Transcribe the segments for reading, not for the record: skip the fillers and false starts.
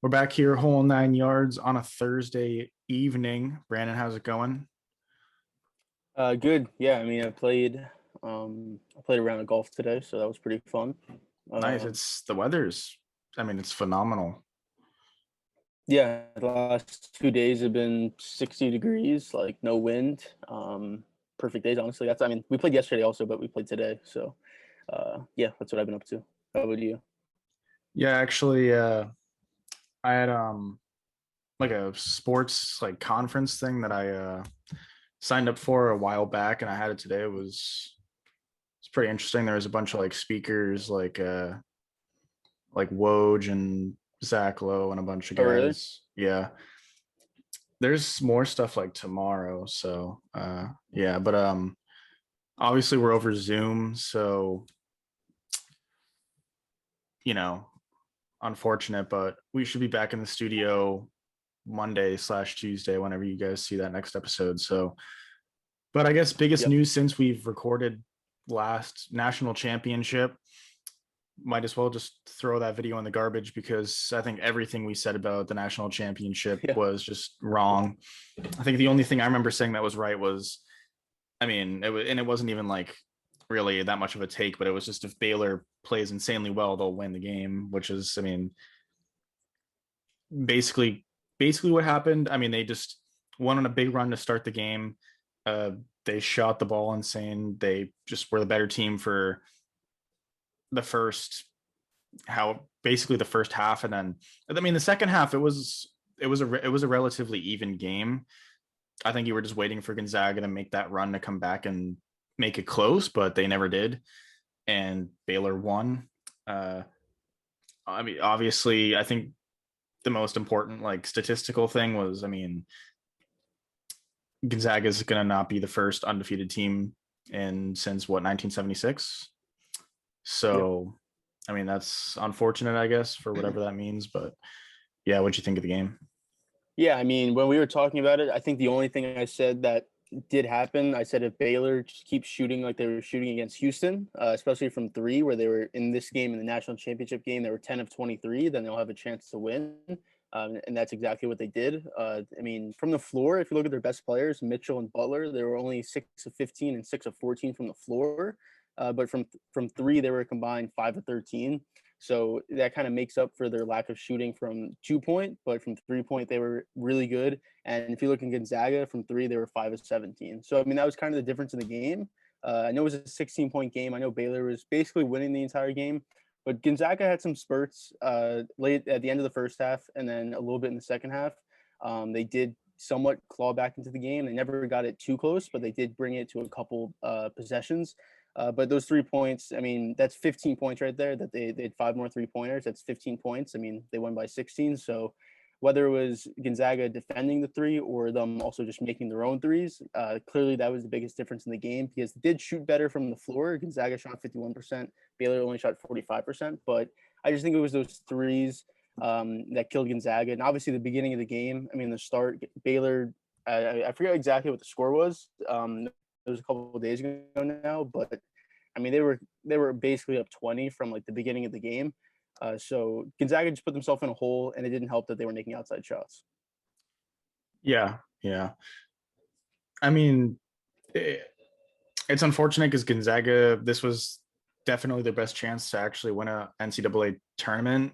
We're back here, whole 9 yards on a Thursday evening. Brandon, how's it going? Good. Yeah, I mean, I played a round of golf today, so that was pretty fun. Nice. Um, It's the weather's, it's phenomenal. yeah, the last 2 days have been 60 degrees, like no wind. Perfect days, honestly. I mean, we played yesterday also, but we played today. So, yeah, that's what I've been up to. How about you? Yeah, actually, I had like a sports like conference thing that I signed up for a while back, and I had it today. It's pretty interesting. There was a bunch of like speakers, like Woj and Zach Lowe and a bunch of Oh, really? guys. Yeah, there's more stuff like tomorrow. So yeah, but obviously we're over Zoom, so you know, unfortunate, but we should be back in the studio Monday/Tuesday whenever you guys see that next episode. So, but I guess biggest Yep. news since we've recorded last national championship, might as well just throw that video in the garbage because I think everything we said about the national championship Yeah. was just wrong. I think the only thing I remember saying that was right was, and it wasn't even like really that much of a take, but it was just if Baylor plays insanely well, they'll win the game, which is, basically basically what happened. They just went on a big run to start the game. They shot the ball insane. They just were the better team for the first how basically the first half, and then the second half it was a relatively even game. I think you were just waiting for Gonzaga to make that run to come back and make it close, but they never did, and Baylor won. Uh, Obviously, I think the most important like statistical thing was, Gonzaga is going to not be the first undefeated team in since what 1976. Yep. So, that's unfortunate, I guess, for whatever that means. But yeah, what'd you think of the game? Yeah, I mean, when we were talking about it, I think the only thing I said that did happen, I said if Baylor just keeps shooting like they were shooting against Houston, especially from three, where they were in this game, in the national championship game, they were 10 of 23, then they'll have a chance to win. And that's exactly what they did. I mean, from the floor, if you look at their best players, Mitchell and Butler, they were only 6 of 15 and 6 of 14 from the floor. But from three, they were combined 5 of 13. So that kind of makes up for their lack of shooting from 2 point, but from 3 point, they were really good. And if you look at Gonzaga from three, they were 5 of 17. So, I mean, that was kind of the difference in the game. I know it was a 16-point game. I know Baylor was basically winning the entire game, but Gonzaga had some spurts late at the end of the first half and then a little bit in the second half. They did somewhat claw back into the game. They never got it too close, but they did bring it to a couple possessions. But those 3 points, I mean, that's 15 points right there. That they had five more 3 pointers. That's 15 points. I mean, they won by 16. So whether it was Gonzaga defending the three or them also just making their own threes, clearly that was the biggest difference in the game because they did shoot better from the floor. Gonzaga shot 51%. Baylor only shot 45%. But I just think it was those threes that killed Gonzaga. And obviously the beginning of the game, I mean, the start, Baylor, I forget exactly what the score was. It was a couple of days ago now, but I mean they were basically up 20 from like the beginning of the game. So Gonzaga just put themselves in a hole, and it didn't help that they were making outside shots. Yeah, yeah. I mean, it, it's unfortunate because Gonzaga, this was definitely their best chance to actually win a NCAA tournament.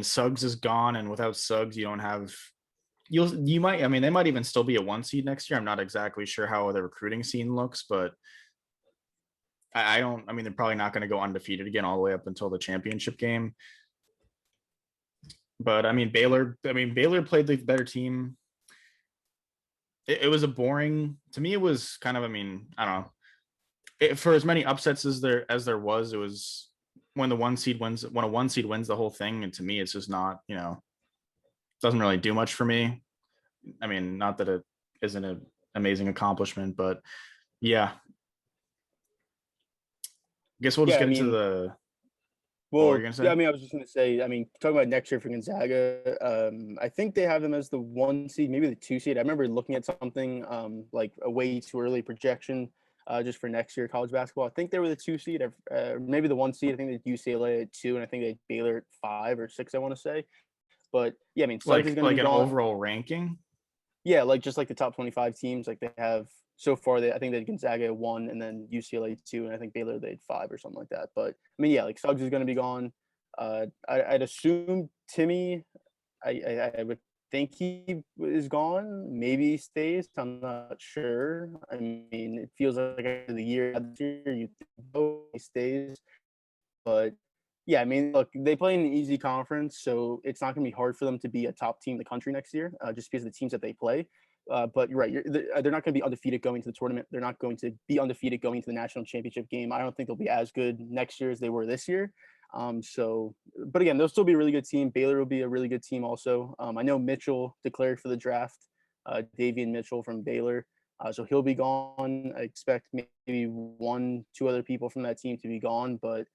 Suggs is gone, and without Suggs, you don't have you might they might even still be a one seed next year. I'm not exactly sure how the recruiting scene looks, but I don't. They're probably not going to go undefeated again all the way up until the championship game. But Baylor. Baylor played the better team. It was a boring to me. It was kind of. I don't know. For as many upsets as there was, it was when the one seed wins. When a one seed wins the whole thing, and to me, it's just not. Doesn't really do much for me. Not that it isn't an amazing accomplishment, but yeah, I guess we'll just Yeah, I get into mean, the. What were you well, gonna yeah, I say? mean, I was just going to say, I mean, talking about next year for Gonzaga, I think they have them as the one seed, maybe the two seed. I remember looking at something like a way too early projection. just for next year college basketball. I think they were the 2 seed, maybe the 1 seed. I think they had UCLA at 2, and I think they had Baylor at 5 or 6. I want to say, but yeah, I mean, Suggs is going to Like be an gone. overall ranking. Yeah, like just like the top 25 teams, like they have so far. I think they had Gonzaga at 1, and then UCLA 2, and I think Baylor they had 5 or something like that. But I mean, yeah, like Suggs is going to be gone. I'd assume Timmy. I would think he is gone. Maybe he stays. I'm not sure. I mean, it feels like after the year this year, you think he stays. But yeah, I mean, look, they play in an easy conference, so it's not going to be hard for them to be a top team in the country next year, just because of the teams that they play. But you're right, they're not going to be undefeated going to the tournament. They're not going to be undefeated going to the national championship game. I don't think they'll be as good next year as they were this year. But again, they'll still be a really good team. Baylor will be a really good team also. I know Mitchell declared for the draft, Davian Mitchell from Baylor. So he'll be gone. I expect maybe 1, 2 other people from that team to be gone, but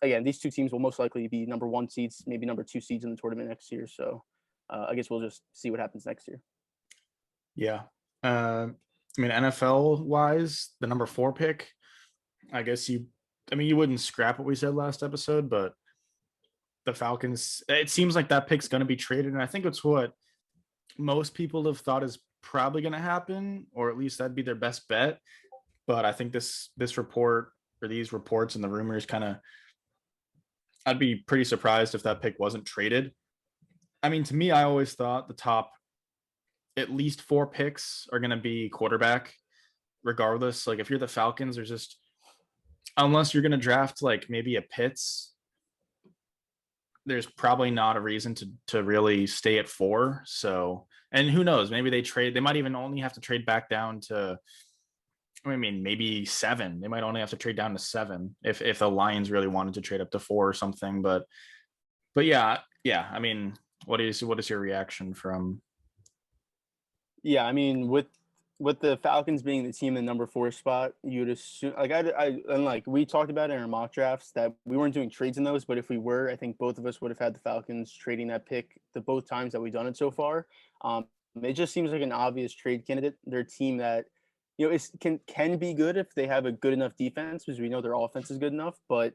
again, these 2 teams will most likely be number 1 seeds, maybe number 2 seeds in the tournament next year. So I guess we'll just see what happens next year. Yeah. I mean, NFL wise, the number 4 pick, I guess you wouldn't scrap what we said last episode, but the Falcons, it seems like that pick's going to be traded. And I think it's what most people have thought is probably going to happen, or at least that'd be their best bet. But I think this report or these reports and the rumors kind of, I'd be pretty surprised if that pick wasn't traded. I mean, to me, I always thought the top at least 4 picks are going to be quarterback, regardless. Like if you're the Falcons, there's just, unless you're going to draft like maybe a Pitts, there's probably not a reason to really stay at 4. So, and who knows, maybe they might even only have to trade back down to, I mean, maybe 7. They might only have to trade down to 7 if the Lions really wanted to trade up to 4 or something. But yeah. I mean, what is your reaction from? Yeah, I mean, with the Falcons being the team in the number 4 spot, you'd assume like and like we talked about in our mock drafts that we weren't doing trades in those, but if we were, I think both of us would have had the Falcons trading that pick the both times that we've done it so far. It just seems like an obvious trade candidate. They're a team that can be good if they have a good enough defense, because we know their offense is good enough. But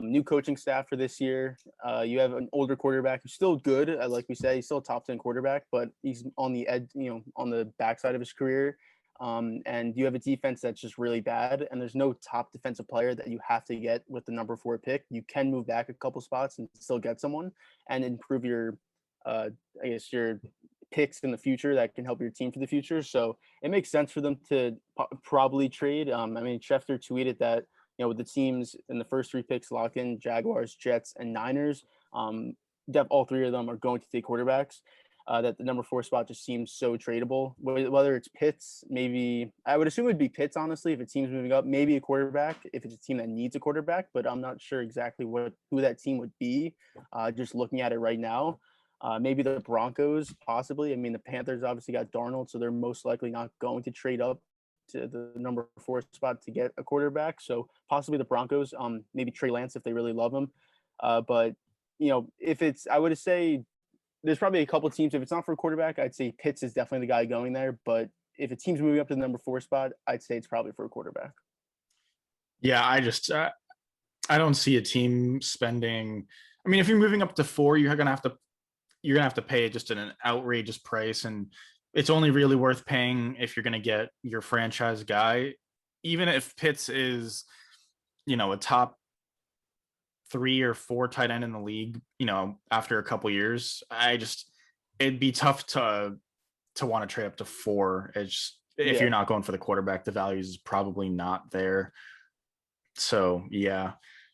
new coaching staff for this year. You have an older quarterback who's still good, like we said, he's still a top 10 quarterback, but he's on the edge, on the backside of his career. And you have a defense that's just really bad, and there's no top defensive player that you have to get with the number 4 pick. You can move back a couple spots and still get someone and improve your, your picks in the future that can help your team for the future. So it makes sense for them to probably trade. I mean, Schefter tweeted that, with the teams in the first 3 picks locked in, Jaguars, Jets, and Niners, all 3 of them are going to take quarterbacks. That the number 4 spot just seems so tradable. Whether it's Pitts, maybe I would assume it'd be Pitts, honestly, if a team's moving up, maybe a quarterback if it's a team that needs a quarterback, but I'm not sure exactly who that team would be. Just looking at it right now. Maybe the Broncos, possibly. I mean, the Panthers obviously got Darnold, so they're most likely not going to trade up to the number 4 spot to get a quarterback. So possibly the Broncos, maybe Trey Lance if they really love him. But if it's, I would say there's probably a couple teams. If it's not for a quarterback, I'd say Pitts is definitely the guy going there. But if a team's moving up to the number 4 spot, I'd say it's probably for a quarterback. Yeah, I don't see a team spending. I mean, if you're moving up to 4, you're gonna have to pay just an outrageous price, and it's only really worth paying if you're gonna get your franchise guy. Even if Pitts is, a top 3 or 4 tight end in the league, after a couple years, it'd be tough to want to trade up to 4. If you're not going for the quarterback, the values is probably not there. So yeah.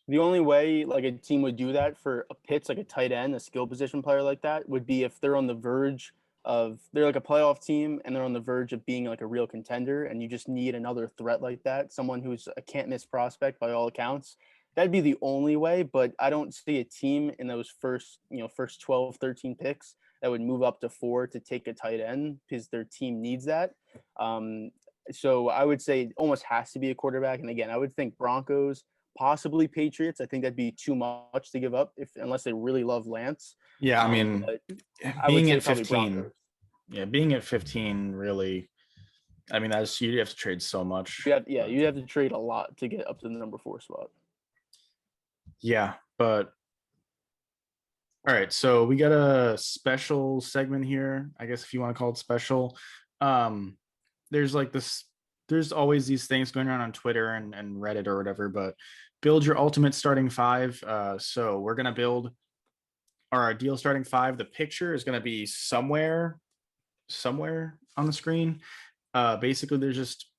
The only way like a team would do that for a Pitts, like a tight end, a skill position player like that, would be if they're on the verge of, they're like a playoff team and they're on the verge of being like a real contender, and you just need another threat like that, someone who's a can't miss prospect by all accounts. That'd be the only way, but I don't see a team in those first 12, 13 picks that would move up to 4 to take a tight end because their team needs that. So I would say it almost has to be a quarterback. And again, I would think Broncos, possibly Patriots. I think that'd be too much to give up unless they really love Lance. Yeah, I mean, I would being say at probably 15, Broncos. yeah, being at 15 really, I mean, that's you have to trade so much. You have to trade a lot to get up to the number 4 spot. Yeah, but all right. So we got a special segment here. I guess if you want to call it special. Um, there's like this. There's always these things going on Twitter and Reddit or whatever. But build your ultimate starting five. So we're gonna build our ideal starting five. The picture is gonna be somewhere on the screen. Basically, there's just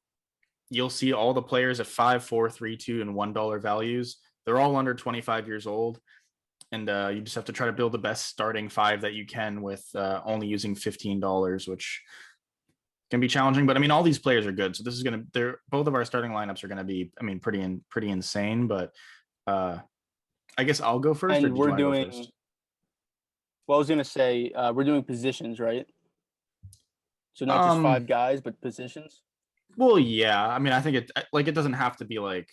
you'll see all the players at 5, 4, 3, 2, and $1 values. They're all under 25 years old, and you just have to try to build the best starting five that you can with only using $15, which can be challenging. But I mean, all these players are good, so this is gonna. They're both of our starting lineups are gonna be, I mean, pretty insane. But I guess I'll go first, or And did you we're want to go doing. first? Well, I was gonna say we're doing positions, right? So not just Um. 5 guys, but positions. Well, yeah. I mean, I think it doesn't have to be like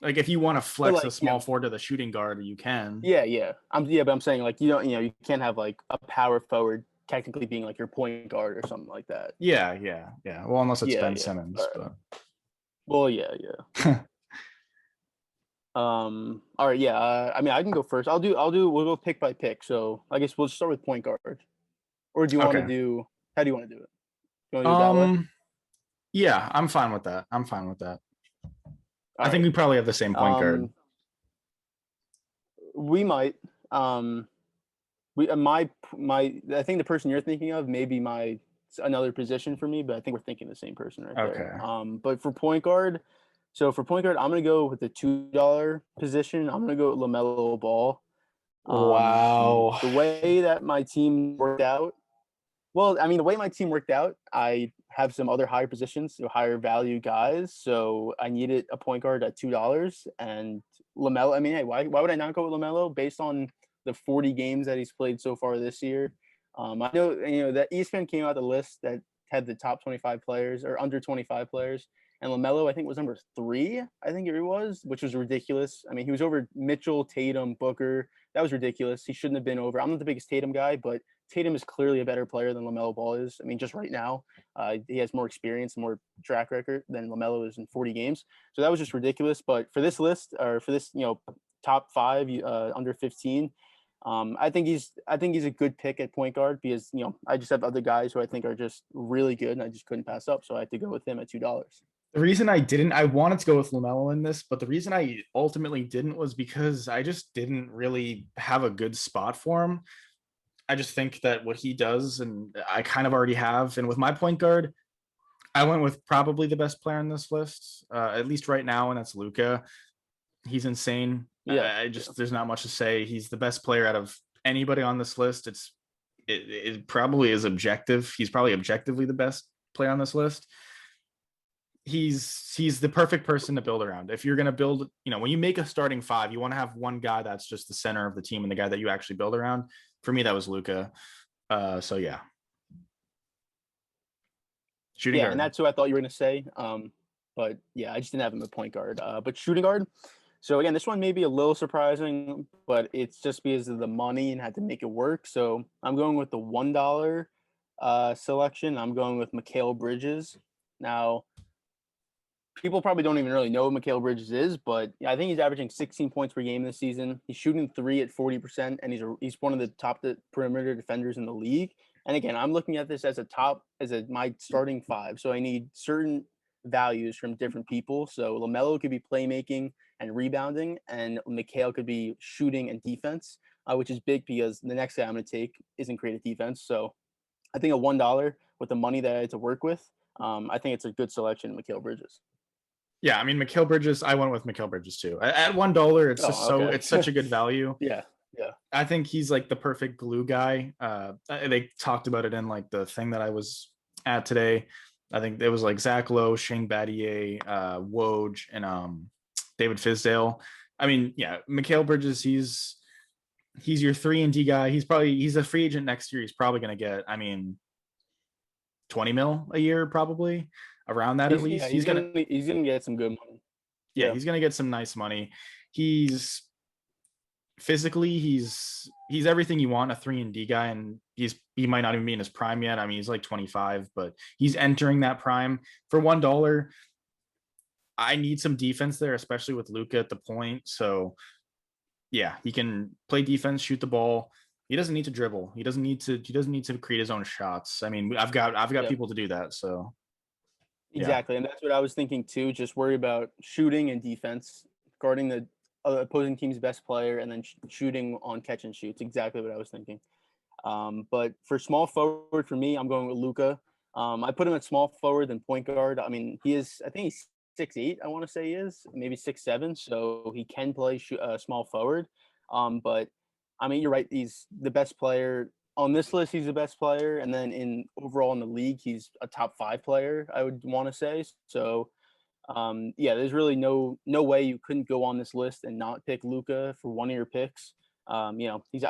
if you want to But flex a like, small forward to the shooting guard, you can. yeah. But I'm saying like you can't have like a power forward technically being like your point guard or something like that. Yeah. Well, unless it's Ben Yeah. All Simmons, right. but Well, yeah. All right, yeah. I mean, I can go first. We'll go pick by pick. So I guess we'll start with point guard. Or do you want to okay. do? How do you want to do it? You want to do it that way? Yeah, I'm fine with that. I'm fine with that. All I think right. we probably have the same point guard. Um, we might. We my. I think the person you're thinking of may be my another position for me, but I think we're thinking the same person right there. Okay. But for point guard, I'm gonna go with the $2 position. I'm gonna go with LaMelo Ball. Wow. The way that my team worked out. Well, I mean, the way my team worked out, I have some other higher positions, so higher value guys. So I needed a point guard at $2, and Lamelo. I mean, hey, why would I not go with Lamelo based on the 40 games that he's played so far this year? I know that ESPN came out the list that had the top 25 players or under 25 players, and Lamelo I think was number 3. I think it was, which was ridiculous. I mean, he was over Mitchell, Tatum, Booker. That was ridiculous. He shouldn't have been over. I'm not the biggest Tatum guy, but Tatum is clearly a better player than LaMelo Ball is. I mean, just right now, he has more experience and more track record than LaMelo is in 40 games. So that was just ridiculous. But for this list, or for this, top 5 under 15, I think he's a good pick at point guard because I just have other guys who I think are just really good, and I just couldn't pass up. So I had to go with him at $2. The reason I wanted to go with LaMelo in this, but the reason I ultimately didn't was because I just didn't really have a good spot for him. I just think that what he does, and I kind of already have. And with my point guard, I went with probably the best player on this list, at least right now, and that's Luka. He's insane. Yeah, There's not much to say. He's the best player out of anybody on this list. It probably is objective. He's probably objectively the best player on this list. He's the perfect person to build around. If you're going to build, when you make a starting five, you want to have one guy that's just the center of the team and the guy that you actually build around. For me, that was Luka. So yeah, shooting yeah, and guard. that's who I thought you were going to say. But yeah, I just didn't have him at point guard. But shooting guard. So again, this one may be a little surprising, but it's just because of the money and had to make it work. So I'm going with the $1 selection. I'm going with Mikal Bridges. Now, people probably don't even really know who Mikal Bridges is, but I think he's averaging 16 points per game this season. He's shooting 3 at 40%, and he's one of the top perimeter defenders in the league. And again, I'm looking at this as my starting 5. So I need certain values from different people. So LaMelo could be playmaking and rebounding, and Mikal could be shooting and defense, which is big because the next guy I'm going to take isn't great at defense. So I think a $1 with the money that I had to work with, I think it's a good selection, Mikal Bridges. Yeah, I mean, Mikal Bridges. I went with Mikal Bridges too. At $1, it's just Oh, okay. it's such a good value. Yeah. I think he's like the perfect glue guy. They talked about it in like the thing that I was at today. I think it was like Zach Lowe, Shane Battier, Woj, and David Fizdale. I mean, yeah, Mikal Bridges. He's your 3-and-D guy. He's a free agent next year. He's probably going to get, I mean, 20 mil a year, probably around that at least. He's gonna get some good money. Yeah, Yeah. he's going to get some nice money. He's physically, he's he's everything you want, a 3-and-D guy, and he might not even be in his prime yet. I mean, he's like 25, but he's entering that prime for $1. I need some defense there, especially with Luka at the point. So yeah, he can play defense, shoot the ball. He doesn't need to dribble. He doesn't need to create his own shots. I mean, I've got Yep. people to do that. So yeah. Exactly, and that's what I was thinking too. Just worry about shooting and defense, guarding the opposing team's best player, and then shooting on catch and shoots. Exactly what I was thinking. But for small forward, for me, I'm going with Luca. I put him at small forward and point guard. I mean, he is. I think he's 6'8". I want to say he is maybe 6'7", so he can play small forward. But I mean, you're right. He's the best player on this list. He's the best player, and then in overall in the league, he's a top 5 player. I would want to say so. Yeah, there's really no way you couldn't go on this list and not pick Luca for one of your picks. I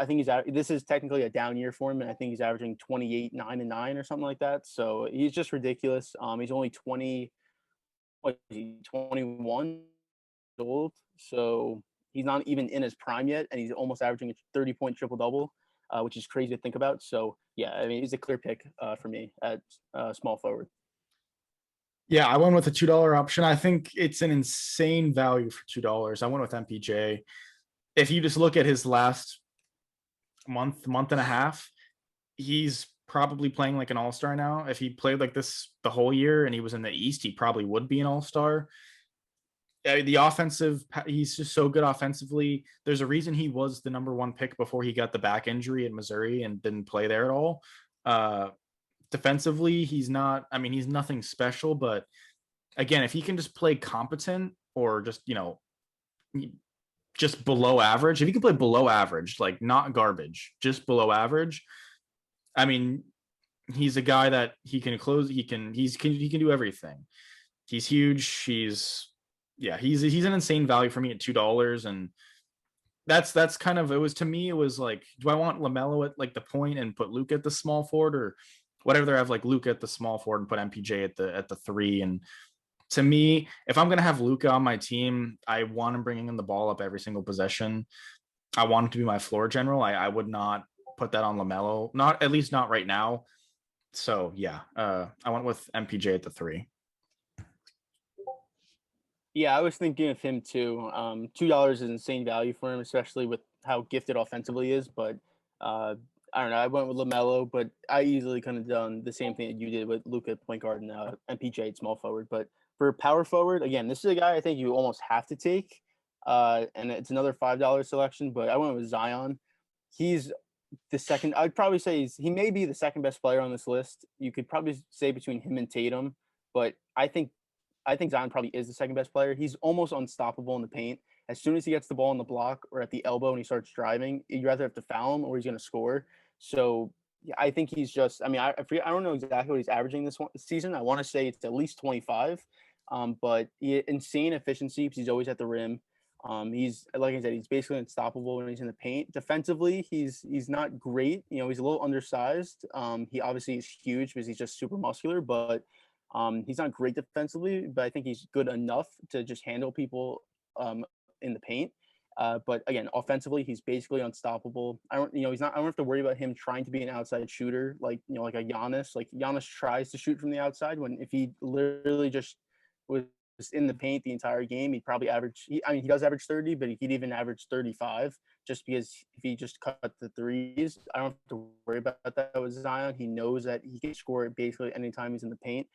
think this is technically a down year for him, and I think he's averaging 28, 9 and 9 or something like that. So he's just ridiculous. He's only 21 old, so he's not even in his prime yet, and he's almost averaging a 30-point triple double, which is crazy to think about. So yeah, I mean, he's a clear pick for me at small forward. Yeah, I went with a $2 option. I think it's an insane value for $2. I went with MPJ. If you just look at his last month and a half, he's probably playing like an all-star now. If he played like this the whole year and he was in the East, he probably would be an all-star. The offensive, he's just so good offensively. There's a reason he was the number 1 pick before he got the back injury in Missouri and didn't play there at all. Defensively, he's not, I mean, he's nothing special, but again, if he can just play competent or just, just below average, if he can play below average, like not garbage, just below average, I mean, he's a guy that he can close. He can do everything. He's huge. He's an insane value for me at $2, and that's kind of, it was, to me it was like, do I want LaMelo at like the point and put Luke at the small forward, or whatever? They have like Luke at the small forward and put MPJ at the 3. And to me, if I'm gonna have Luka on my team, I want him bringing in the ball up every single possession. I want him to be my floor general. I would not put that on LaMelo, not, at least not right now. So yeah, I went with MPJ at the 3. Yeah, I was thinking of him too. $2 is insane value for him, especially with how gifted offensively he is. But I don't know. I went with Lamelo, but I easily could have done the same thing that you did with Luca point guard and MPJ at small forward. But for power forward, again, this is a guy I think you almost have to take, and it's another $5 selection. But I went with Zion. He's the second. I'd probably say he may be the second best player on this list. You could probably say between him and Tatum, but I think Zion probably is the second best player. He's almost unstoppable in the paint. As soon as he gets the ball on the block or at the elbow and he starts driving, you either have to foul him or he's going to score. So yeah, I think he's just. I mean, I forget, I don't know exactly what he's averaging this season. I want to say it's at least 25, but insane efficiency because he's always at the rim. He's, like I said, he's basically unstoppable when he's in the paint. Defensively, he's not great. He's a little undersized. He obviously is huge because he's just super muscular, but he's not great defensively, but I think he's good enough to just handle people in the paint. But again, offensively, he's basically unstoppable. He's not. I don't have to worry about him trying to be an outside shooter like a Giannis. Like Giannis tries to shoot from the outside when if he literally just was in the paint the entire game, he'd probably average. He does average 30, but he'd even average 35 just because if he just cut the threes, I don't have to worry about that with Zion. He knows that he can score basically anytime he's in the paint.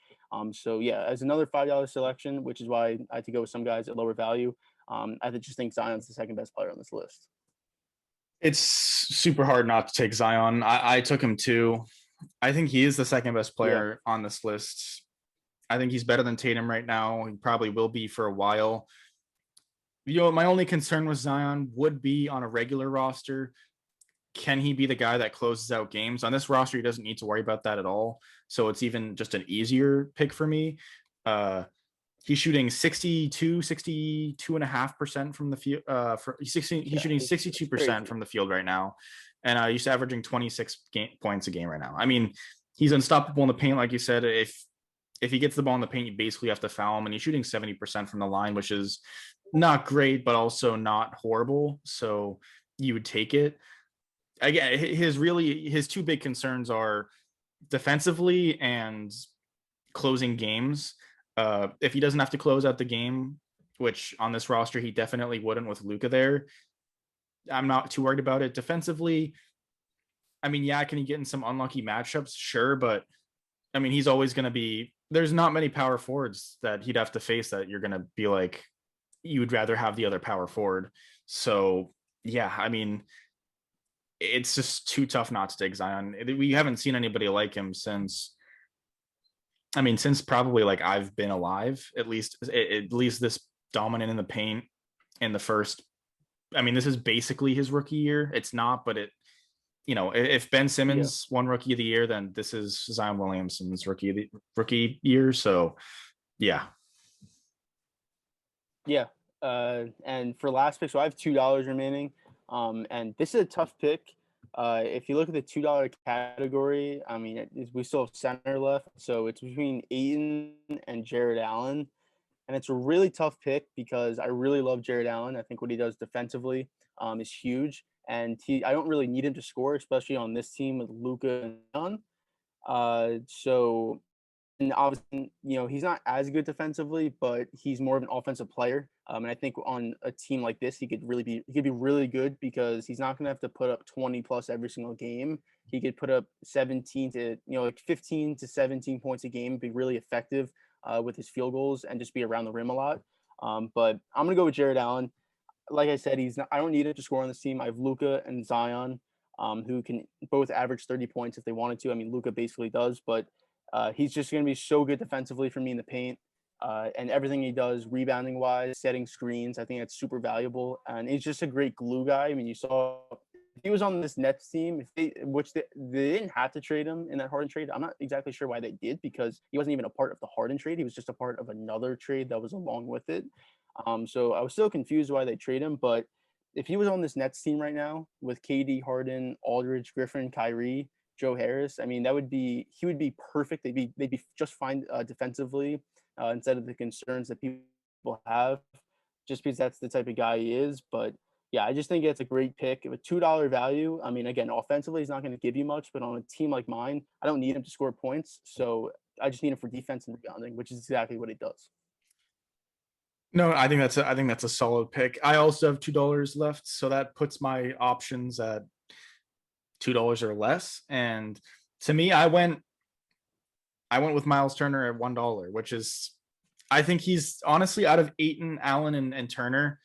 So yeah, as another $5 selection, which is why I had to go with some guys at lower value. I just think Zion's the second best player on this list. It's super hard not to take Zion. I took him too. I think he is the second best Yeah. player on this list. I think he's better than Tatum right now. He probably will be for a while. My only concern with Zion would be on a regular roster. Can he be the guy that closes out games? On this roster, he doesn't need to worry about that at all. So it's even just an easier pick for me. He's shooting 62.5% from the field. He's shooting 62% from the field right now. And he's averaging 26 points a game right now. I mean, he's unstoppable in the paint, like you said. If he gets the ball in the paint, you basically have to foul him. And he's shooting 70% from the line, which is not great, but also not horrible. So you would take it. again, his two big concerns are defensively and closing games. If he doesn't have to close out the game, which on this roster he definitely wouldn't with Luka there, I'm not too worried about it. Defensively, I mean, yeah, can he get in some unlucky matchups? Sure, but I mean, he's always going to be. There's not many power forwards that he'd have to face that you're going to be like, you would rather have the other power forward. So yeah, I mean, it's just too tough not to take Zion. We haven't seen anybody like him since. I mean, since probably like I've been alive, at least this dominant in the paint in the first. I mean, this is basically his rookie year. It's not, but if Ben Yeah. Simmons won Rookie of the Year, then this is Zion Williamson's rookie year. So, yeah. Yeah. And for last pick, so I have $2 remaining. And this is a tough pick. If you look at the $2 category, I mean, we still have center left, so it's between Aiton and Jared Allen, and it's a really tough pick because I really love Jared Allen. I think what he does defensively is huge, and I don't really need him to score, especially on this team with Luka and John. So and obviously, he's not as good defensively, but he's more of an offensive player. And I think on a team like this, he could be really good because he's not going to have to put up 20 plus every single game. He could put up 17 to like 15 to 17 points a game, be really effective with his field goals and just be around the rim a lot. But I'm gonna go with Jared Allen. Like I said, he's not, I don't need it to score on this team. I have Luka and Zion, who can both average 30 points if they wanted to. I mean, Luka basically does, but he's just going to be so good defensively for me in the paint. And everything he does, rebounding wise, setting screens, I think that's super valuable. And he's just a great glue guy. I mean, you saw if he was on this Nets team, which they didn't have to trade him in that Harden trade. I'm not exactly sure why they did because he wasn't even a part of the Harden trade. He was just a part of another trade that was along with it. So I was still confused why they trade him. But if he was on this Nets team right now with KD, Harden, Aldridge, Griffin, Kyrie, Joe Harris, I mean, he would be perfect. They'd be just fine defensively instead of the concerns that people have, just because that's the type of guy he is. But yeah, I just think it's a great pick with $2 value. I mean, again, offensively, he's not going to give you much, but on a team like mine, I don't need him to score points. So I just need him for defense and rebounding, which is exactly what he does. No, I think that's a solid pick. I also have $2 left, so that puts my options at $2 or less. And to me, I went with Miles Turner at $1, which is I think he's honestly out of Aiton, Allen, and Turner.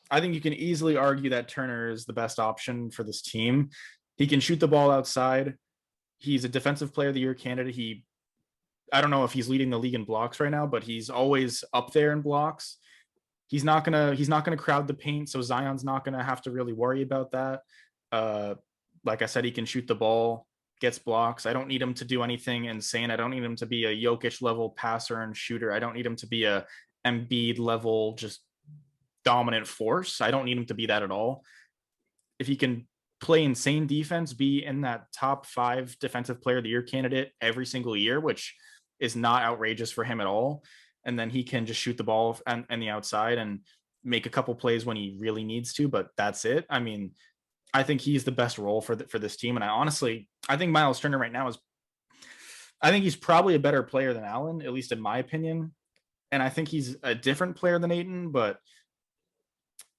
I think you can easily argue that Turner is the best option for this team. He can shoot the ball outside. He's a defensive player of the year candidate. I don't know if he's leading the league in blocks right now, but he's always up there in blocks. He's not gonna crowd the paint, so Zion's not gonna have to really worry about that. Uh, like I said, he can shoot the ball, gets blocks. I don't need him to do anything insane. I don't need him to be a Jokic level passer and shooter. I don't need him to be a Embiid level just dominant force. I don't need him to be that at all. If he can play insane defense, be in that top 5 defensive player of the year candidate every single year, which is not outrageous for him at all. And then he can just shoot the ball and the outside and make a couple plays when he really needs to, but that's it. I mean, I think he's the best role for this team. And I think Miles Turner right now I think he's probably a better player than Allen, at least in my opinion. And I think he's a different player than Aiton, but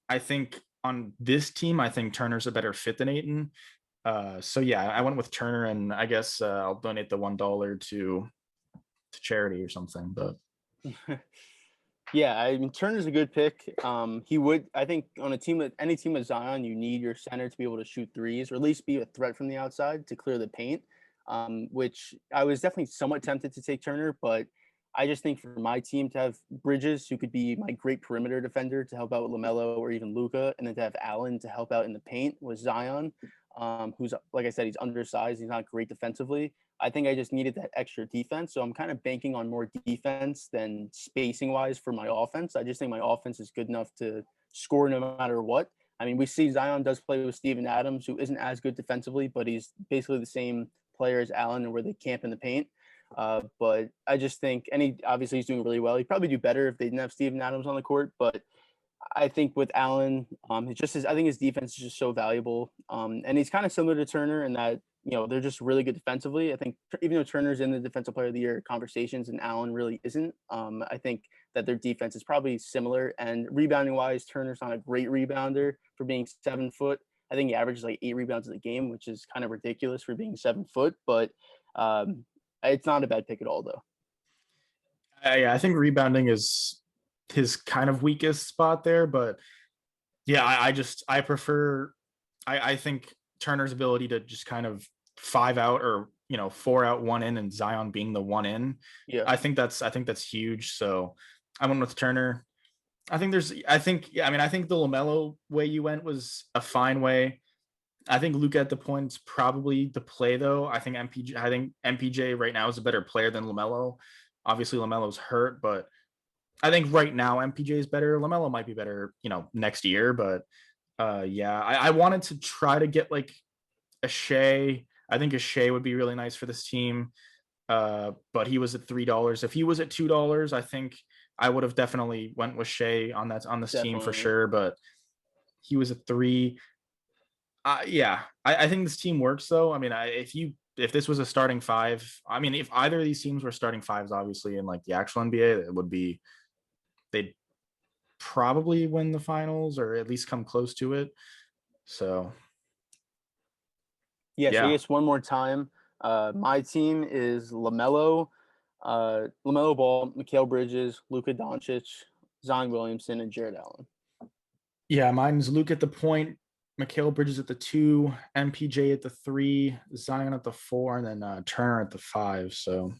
I think on this team, I think Turner's a better fit than Aiton. So yeah, I went with Turner, and I guess I'll donate the $1 to charity or something. But Yeah, I mean Turner's a good pick. I think on any team with Zion, you need your center to be able to shoot threes or at least be a threat from the outside to clear the paint. Which I was definitely somewhat tempted to take Turner, but I just think for my team to have Bridges, who could be my great perimeter defender to help out with Lamelo or even Luca, and then to have Allen to help out in the paint with Zion, who's like I said, he's undersized, he's not great defensively. I think I just needed that extra defense. So I'm kind of banking on more defense than spacing wise for my offense. I just think my offense is good enough to score no matter what. I mean, we see Zion does play with Steven Adams, who isn't as good defensively, but he's basically the same player as Allen and where they camp in the paint. But I just think, obviously he's doing really well. He'd probably do better if they didn't have Steven Adams on the court, but I think with Allen, I think his defense is just so valuable. And he's kind of similar to Turner in that, they're just really good defensively. I think even though Turner's in the defensive player of the year conversations and Allen really isn't, I think that their defense is probably similar. And rebounding wise, Turner's not a great rebounder for being 7 foot. I think he averages like 8 rebounds in the game, which is kind of ridiculous for being 7 foot, but it's not a bad pick at all though. Yeah, I think rebounding is his kind of weakest spot there, but yeah, I prefer I think Turner's ability to just kind of 5 out or 4 out, one in, and Zion being the one in. Yeah, I think that's huge. So I went with Turner. I think the LaMelo way you went was a fine way. I think Luka at the point's probably the play though. I think MPJ right now is a better player than LaMelo. Obviously LaMelo's hurt, but I think right now MPJ is better. LaMelo might be better, next year, but yeah, I wanted to try to get like a Shea. I think a Shea would be really nice for this team. But he was at $3. If he was at $2, I think I would have definitely went with Shea on this team for definitely. sure. But he was at 3. Yeah, I think this team works though. I mean, if this was a starting five, I mean, if either of these teams were starting fives, obviously in like the actual NBA, it would be they'd probably win the finals or at least come close to it. So Yeah, so I yeah, guess one more time. My team is LaMelo Ball, Mikal Bridges, Luka Doncic, Zion Williamson, and Jared Allen. yeah, mine's Luke at the point, Mikal Bridges at the 2, MPJ at the 3, Zion at the 4, and then Turner at the 5. So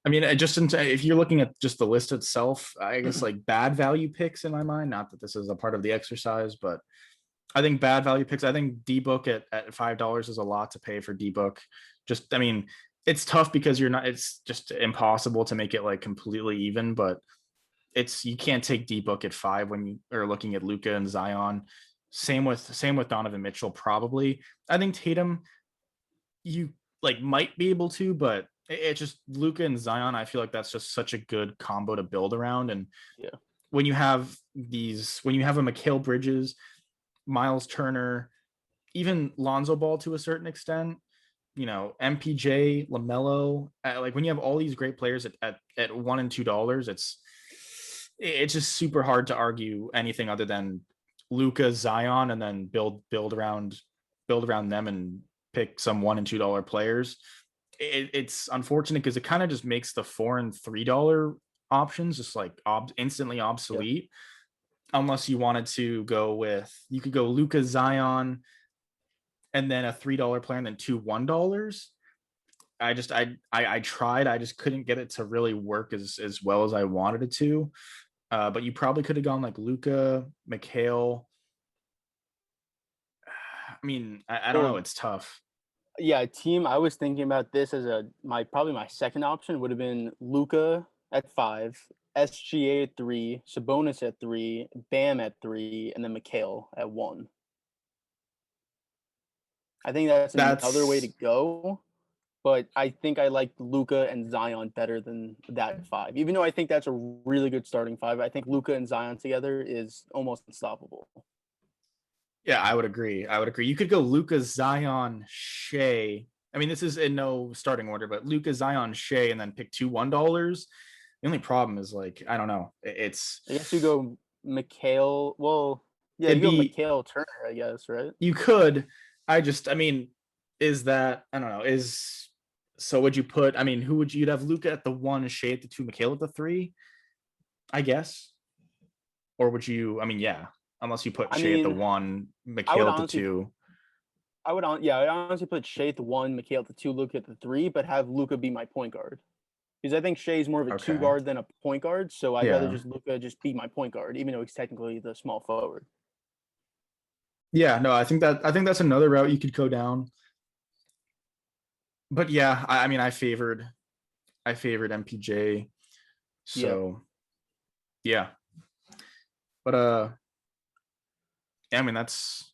I mean, if you're looking at just the list itself, I guess like bad value picks in my mind. Not that this is a part of the exercise, but I think bad value picks. I think D Book at $5 is a lot to pay for D Book. I mean, it's tough because you're not. It's just impossible to make it like completely even. But you can't take D Book at 5 when you are looking at Luka and Zion. Same with Donovan Mitchell. Probably, I think Tatum you like might be able to, but it's just Luka and Zion. I feel like that's just such a good combo to build around. And Yeah, when you have a Mikal Bridges, Miles Turner, even Lonzo Ball to a certain extent, MPJ, LaMelo, like when you have all these great players at $1 and $2, it's just super hard to argue anything other than Luka, Zion, and then build around them and pick some $1 and $2 players. It's unfortunate because it kind of just makes the $4 and $3 options just like instantly yeah. obsolete. Unless you wanted to you could go Luka, Zion, and then a $3 player and then two $1. I tried. I just couldn't get it to really work as well as I wanted it to. But you probably could have gone like Luka, Mikhail. I mean, I don't know. Well, It's tough. yeah, team. I was thinking about this as probably my second option would have been Luca at 5, SGA at 3, Sabonis at 3, Bam at 3, and then Mikal at 1. I think that's another way to That's go. But I think I like Luca and Zion better than that 5. Even though I think that's a really good starting 5, I think Luca and Zion together is almost unstoppable. Yeah, I would agree. You could go Luca, Zion, Shea. I mean, this is in no starting order, but Luca, Zion, Shea, and then pick two $1. The only problem is like I don't know. I guess you go Mikal. Well, yeah, you It'd go be Mikal Turner, I guess, right? you could. I mean, is that I don't know. So would you put? I mean, who would you'd have Luca at the 1, Shea at the 2, Mikhail at the 3? I guess, or would you? I mean, yeah, unless you put I Shea at the mean, 1, I would Mikhail at the honestly, 2. I'd honestly put Shea at the 1, Mikal at the 2, Luca at the 3, but have Luca be my point guard because I think Shea's more of a two Okay, guard than a point guard. So I'd rather yeah, just Luca just be my point guard, even though he's technically the small forward. yeah. No, I think that's another route you could go down. But yeah, I mean, I favored MPJ. Yeah, So yeah, but yeah, I mean that's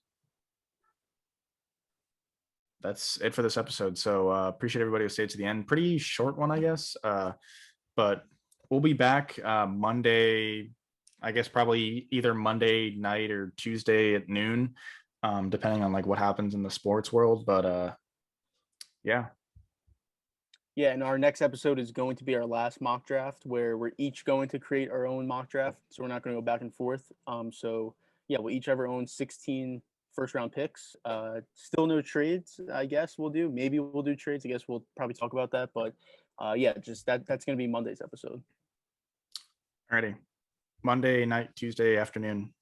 it for this episode. So appreciate everybody who stayed to the end. Pretty short one, I guess. But we'll be back Monday I guess probably either Monday night or Tuesday at noon, depending on like what happens in the sports world. But yeah. Yeah, and our next episode is going to be our last mock draft where we're each going to create our own mock draft. So we're not going to go back and forth. So yeah, we'll each have our own 16 first round picks. Still no trades, I guess we'll do. Maybe we'll do trades. I guess we'll probably talk about that. But yeah, just that's going to be Monday's episode. Alrighty. Monday night, Tuesday afternoon.